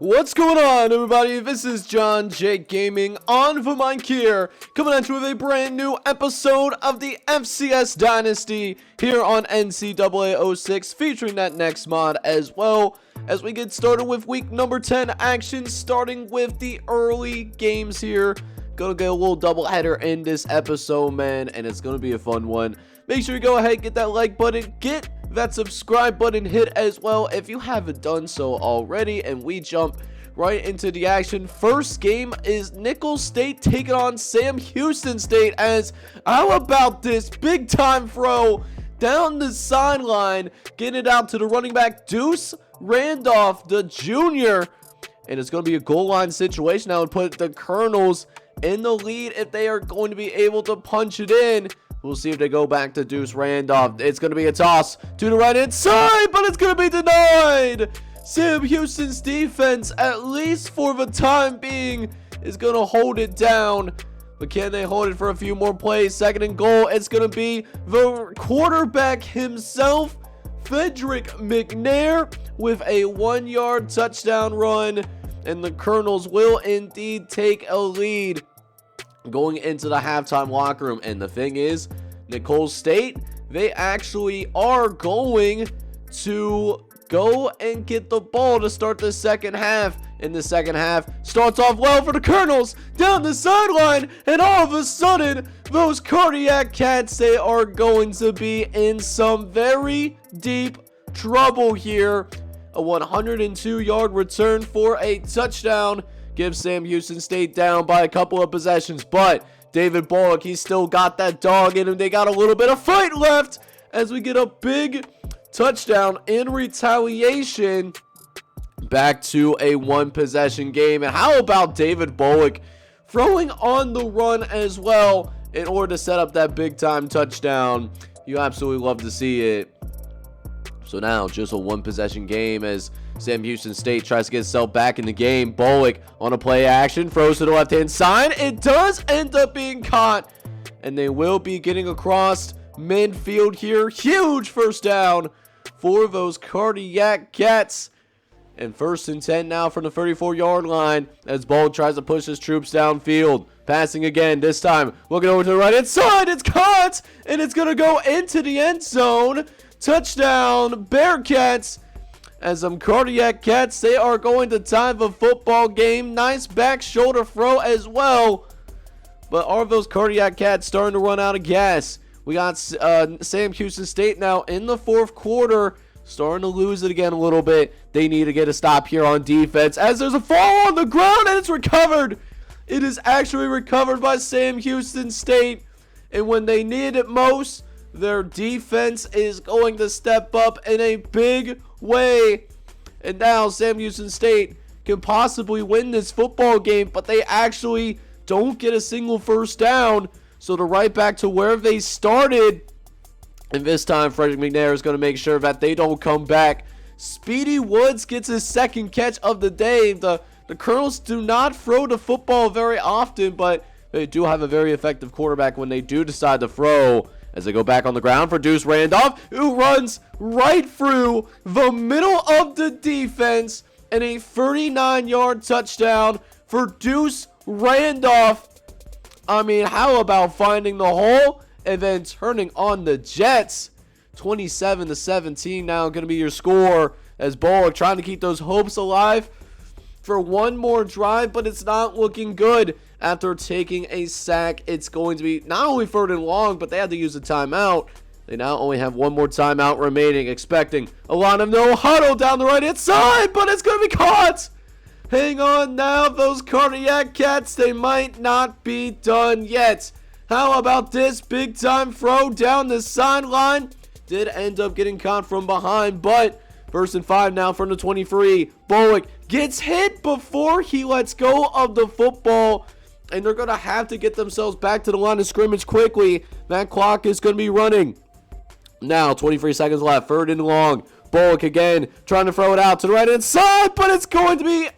What's going on, everybody? This is John Jake Gaming on the mic here, coming at you with a brand new episode of the FCS Dynasty here on NCAA 06, featuring that next mod as well as we get started with week number 10 action, starting with the early games here. Gonna get a little doubleheader in this episode, man, and it's gonna be a fun one. Make sure you go ahead, get that like button, get that subscribe button hit as well if you haven't done so already, and we jump right into the action. First game is Nicholls State taking on Sam Houston State, as how about this big time throw down the sideline, getting it out to the running back Deuce Randolph, the junior, and it's going to be a goal line situation. That would put the Colonels in the lead if they are going to be able to punch it in. We'll see if they go back to Deuce Randolph. It's going to be a toss to the right hand side, but it's going to be denied. Sam Houston's defense, at least for the time being, is going to hold it down. But can they hold it for a few more plays? Second and goal. It's going to be the quarterback himself, Frederick McNair, with a 1-yard touchdown run. And the Colonels will indeed take a lead going into the halftime locker room. And the thing is, Nicholls State, they actually are going to go and get the ball to start the second half. In the second half, starts off well for the Colonels down the sideline, and all of a sudden, those KARDIAC Cats, they are going to be in some very deep trouble here. A 102-yard return for a touchdown gives Sam Houston State down by a couple of possessions, but David Bullock, he's still got that dog in him. They got a little bit of fight left as we get a big touchdown in retaliation. Back to a one-possession game. And how about David Bullock throwing on the run as well in order to set up that big-time touchdown? You absolutely love to see it. So now just a one-possession game as Sam Houston State tries to get itself back in the game. Bullock on a play action, throws to the left-hand side. It does end up being caught, and they will be getting across midfield here. Huge first down for those KARDIAC Cats. And 1st and 10 now from the 34-yard line as Bullock tries to push his troops downfield. Passing again, this time looking over to the right-hand side. It's caught, and it's going to go into the end zone. Touchdown, Bearcats. As some KARDIAC Cats, they are going to tie the football game. Nice back shoulder throw as well. But are those KARDIAC Cats starting to run out of gas? We got Sam Houston State now in the fourth quarter, starting to lose it again a little bit. They need to get a stop here on defense as there's a fall on the ground, and it's recovered. It is actually recovered by Sam Houston State. And when they need it most, their defense is going to step up in a big way. And now Sam Houston State can possibly win this football game, but they actually don't get a single first down. So they're right back to where they started. And this time, Frederick McNair is going to make sure that they don't come back. Speedy Woods gets his second catch of the day. The Colonels do not throw the football very often, but they do have a very effective quarterback when they do decide to throw. As they go back on the ground for Deuce Randolph, who runs right through the middle of the defense, and a 39-yard touchdown for Deuce Randolph. I mean, how about finding the hole and then turning on the Jets? 27-17 now going to be your score as Bullock trying to keep those hopes alive for one more drive, but it's not looking good. After taking a sack, it's going to be not only 3rd and long, but they had to use a timeout. They now only have one more timeout remaining, expecting a lot of no huddle down the right-hand side, but it's going to be caught. Hang on now, those KARDIAC Cats, they might not be done yet. How about this big-time throw down the sideline? Did end up getting caught from behind, but 1st and 5 now from the 23. Bullock gets hit before he lets go of the football, and they're going to have to get themselves back to the line of scrimmage quickly. That clock is going to be running. Now, 23 seconds left, 3rd and long. Bullock again trying to throw it out to the right-hand side, but it's going to be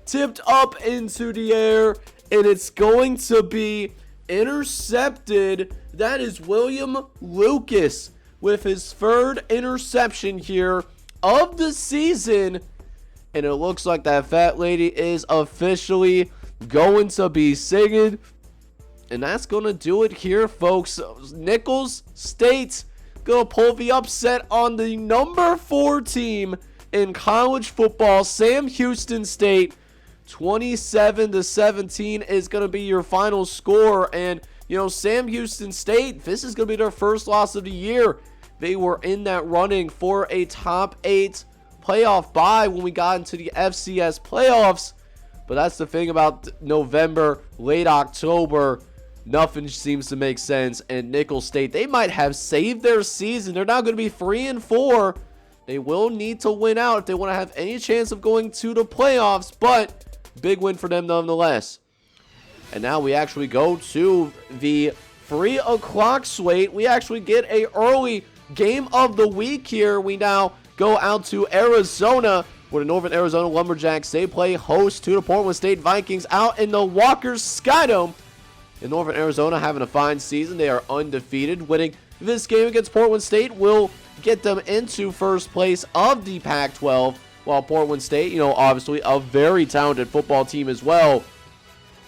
tipped up into the air, and it's going to be intercepted. That is William Lucas with his 3rd interception here of the season. And it looks like that fat lady is officially going to be singing. And that's going to do it here, folks. Nicholls State going to pull the upset on the number 4 team in college football, Sam Houston State. 27-17 is going to be your final score. And, you know, Sam Houston State, this is going to be their first loss of the year. They were in that running for a top 8 playoff bye when we got into the FCS playoffs. But that's the thing about November, late October. Nothing seems to make sense. And Nicholls State, they might have saved their season. They're now going to be 3-4. They will need to win out if they want to have any chance of going to the playoffs. But big win for them nonetheless. And now we actually go to the 3 o'clock slate. We actually get a early game of the week here. We now go out to Arizona, where the Northern Arizona Lumberjacks, they play host to the Portland State Vikings out in the Walker Skydome. In Northern Arizona having a fine season. They are undefeated. Winning this game against Portland State will get them into first place of the Pac-12. While Portland State, you know, obviously a very talented football team as well.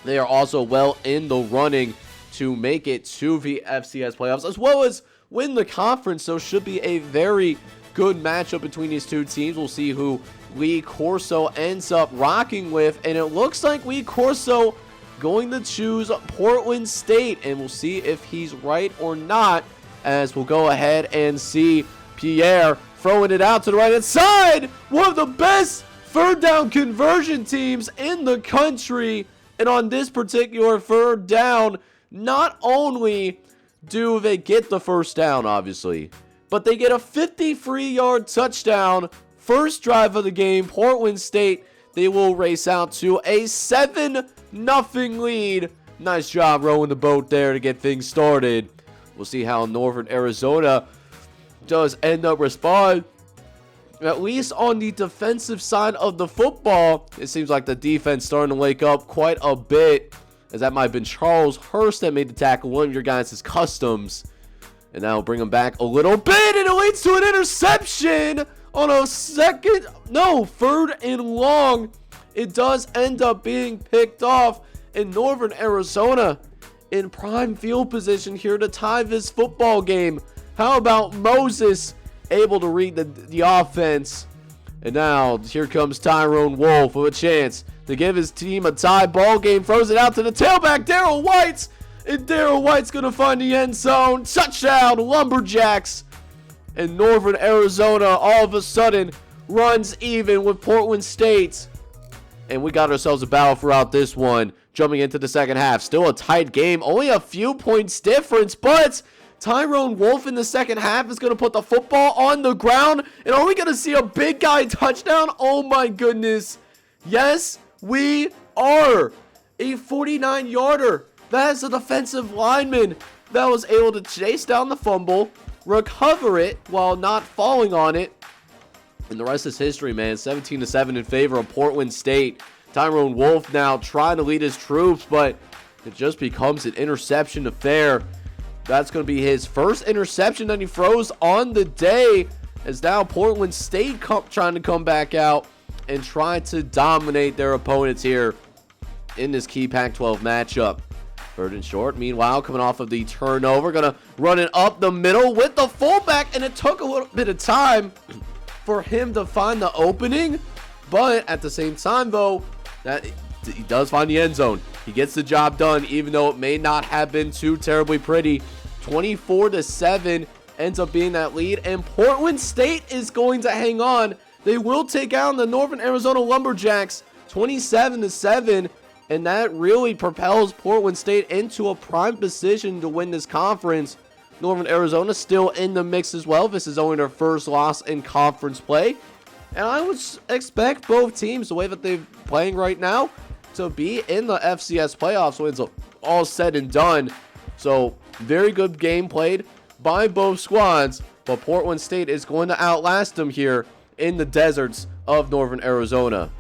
They are also well in the running to make it to the FCS playoffs, as well as win the conference. So should be a very good matchup between these two teams. We'll see who Lee Corso ends up rocking with. And it looks like Lee Corso going to choose Portland State. And we'll see if he's right or not, as we'll go ahead and see Pierre throwing it out to the right-hand side. One of the best third down conversion teams in the country. And on this particular third down, not only do they get the first down, obviously, but they get a 53-yard touchdown. First drive of the game, Portland State, they will race out to a 7-0 lead. Nice job rowing the boat there to get things started. We'll see how Northern Arizona does end up respond. At least on the defensive side of the football, it seems like the defense starting to wake up quite a bit, as that might have been Charles Hurst that made the tackle, one of your guys' customs. And that'll bring him back a little bit, and it leads to an interception on a third and long. It does end up being picked off, in Northern Arizona in prime field position here to tie this football game. How about Moses able to read the offense? And now here comes Tyrone Wolf with a chance to give his team a tie ball game. Throws it out to the tailback, Darrell White. And Darrell White's going to find the end zone. Touchdown, Lumberjacks. And Northern Arizona all of a sudden runs even with Portland State. And we got ourselves a battle throughout this one. Jumping into the second half. Still a tight game. Only a few points difference, but Tyrone Wolf in the second half is going to put the football on the ground. And are we going to see a big guy touchdown? Oh my goodness. Yes, we are. A 49-yarder. That is a defensive lineman that was able to chase down the fumble, recover it while not falling on it. And the rest is history, man. 17-7 in favor of Portland State. Tyrone Wolf now trying to lead his troops, but it just becomes an interception affair. That's going to be his first interception that he throws on the day, as now Portland State trying to come back out and try to dominate their opponents here in this key Pac-12 matchup. Third and short, meanwhile, coming off of the turnover, going to run it up the middle with the fullback, and it took a little bit of time for him to find the opening, but at the same time, though, that he does find the end zone. He gets the job done, even though it may not have been too terribly pretty. 24-7 ends up being that lead, and Portland State is going to hang on. They will take down the Northern Arizona Lumberjacks 27-7, and that really propels Portland State into a prime position to win this conference. Northern Arizona still in the mix as well. This is only their first loss in conference play. And I would expect both teams, the way that they're playing right now, to be in the FCS playoffs when it's all said and done. So, very good game played by both squads. But Portland State is going to outlast them here in the deserts of Northern Arizona.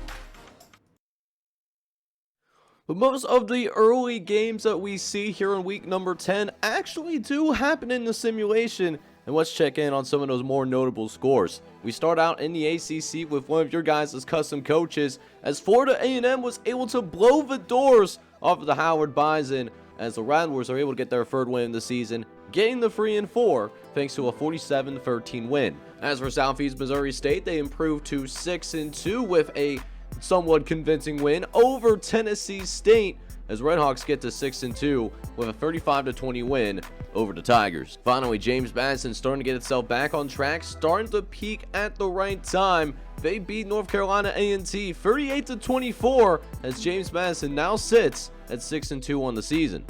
But most of the early games that we see here in week number 10 actually do happen in the simulation. and let's check in on some of those more notable scores. We start out in the ACC with one of your guys' custom coaches, as Florida A&M was able to blow the doors off of the Howard Bison, as the Rattlers are able to get their third win of the season, getting the 3-4 thanks to a 47-13 win. As for Southeast Missouri State, they improved to 6-2 with a somewhat convincing win over Tennessee State, as Redhawks get to 6-2 with a 35-20 win over the Tigers. Finally, James Madison starting to get itself back on track, starting to peak at the right time. They beat North Carolina A&T 38-24, as James Madison now sits at 6-2 on the season.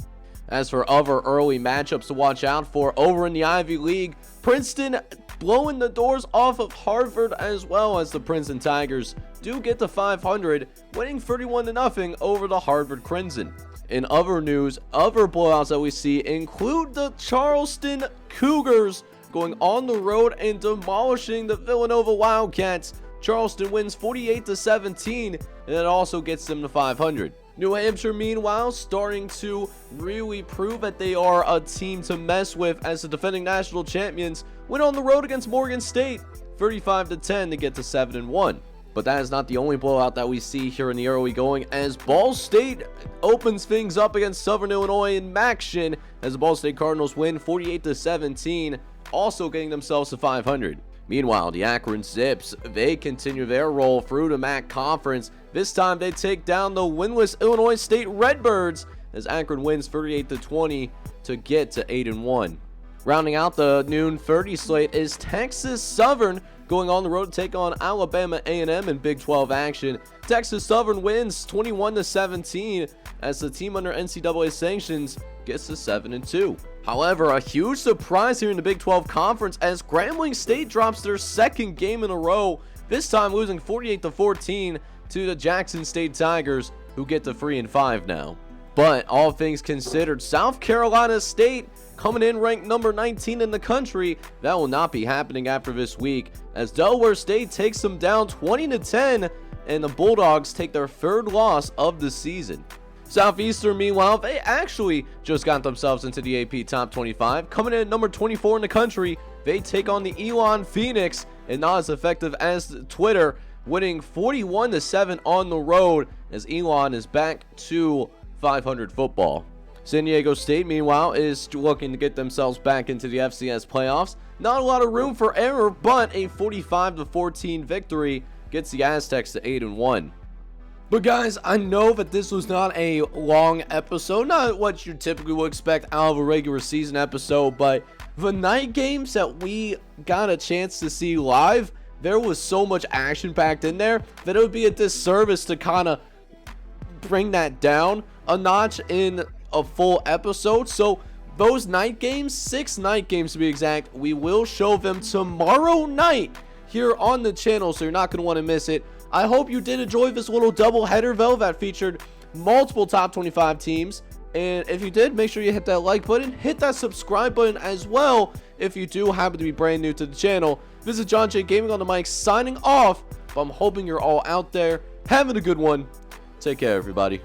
As for other early matchups to watch out for over in the Ivy League, Princeton blowing the doors off of Harvard, as well as the Princeton Tigers do get to 500, winning 31-0 over the Harvard Crimson. In other news, other blowouts that we see include the Charleston Cougars going on the road and demolishing the Villanova Wildcats. Charleston wins 48-17, and it also gets them to 500. New Hampshire, meanwhile, starting to really prove that they are a team to mess with, as the defending national champions went on the road against Morgan State 35-10 to get to 7-1. But that is not the only blowout that we see here in the early going, as Ball State opens things up against Southern Illinois in Maction, as the Ball State Cardinals win 48-17, also getting themselves to 500. Meanwhile, the Akron Zips, they continue their roll through the MAC Conference. This time they take down the winless Illinois State Redbirds, as Akron wins 38-20 to get to 8-1. Rounding out the noon 30 slate is Texas Southern going on the road to take on Alabama A&M in Big 12 action. Texas Southern wins 21-17, as the team under NCAA sanctions gets to 7-2. However, a huge surprise here in the Big 12 Conference, as Grambling State drops their second game in a row, this time losing 48-14 to the Jackson State Tigers, who get to 3-5 now. But all things considered, South Carolina State coming in ranked number 19 in the country. That will not be happening after this week, as Delaware State takes them down 20-10, and the Bulldogs take their third loss of the season. Southeastern, meanwhile, they actually just got themselves into the AP Top 25, coming in at number 24 in the country. They take on the Elon Phoenix, and not as effective as Twitter, winning 41-7 on the road, as Elon is back to 500 football. San Diego State, meanwhile, is looking to get themselves back into the FCS playoffs. Not a lot of room for error, but a 45-14 victory gets the Aztecs to 8-1. But guys, I know that this was not a long episode, not what you typically would expect out of a regular season episode, but the night games that we got a chance to see live, there was so much action packed in there that it would be a disservice to kind of bring that down a notch in a full episode. So those night games, 6 night games to be exact, we will show them tomorrow night here on the channel, so you're not going to want to miss it. I hope you did enjoy this little double header though that featured multiple top 25 teams, and if you did, make sure you hit that like button, hit that subscribe button as well if you do happen to be brand new to the channel. This is John J Gaming on the mic signing off, but I'm hoping you're all out there having a good one. Take care, everybody.